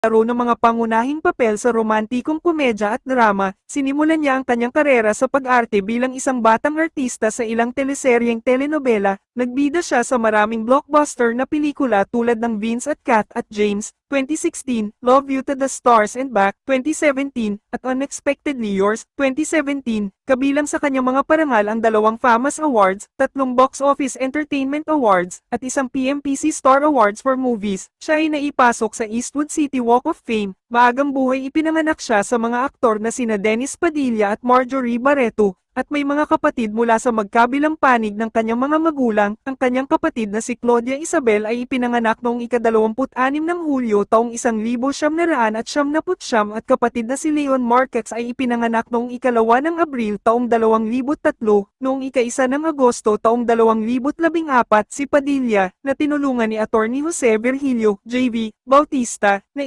Laro ng mga pangunahing papel sa romantikong komedya at drama, sinimulan niya ang kanyang karera sa pag-arte bilang isang batang artista sa ilang teleseryeng telenobela. Nagbida siya sa maraming blockbuster na pelikula tulad ng Vince at Kat at James, 2016, Love You to the Stars and Back, 2017, at Unexpectedly Yours, 2017, kabilang sa kanyang mga parangal ang 2 FAMAS Awards, 3 Box Office Entertainment Awards, at isang PMPC Star Awards for Movies. Siya ay naipasok sa Eastwood City Walk of Fame. Maagang buhay ipinanganak siya sa mga aktor na sina Dennis Padilla at Marjorie Barreto, at may mga kapatid mula sa magkabilang panig ng kanyang mga magulang. Ang kanyang kapatid na si Claudia Isabel ay ipinanganak noong ika-26 ng Hulyo taong 1999 at kapatid na si Leon Marquez ay ipinanganak noong ika-2 ng Abril taong 2003. Noong ika-1 ng Agosto taong 2014 si Padilla, na tinulungan ni Attorney Jose Virgilio, J.V. Bautista, na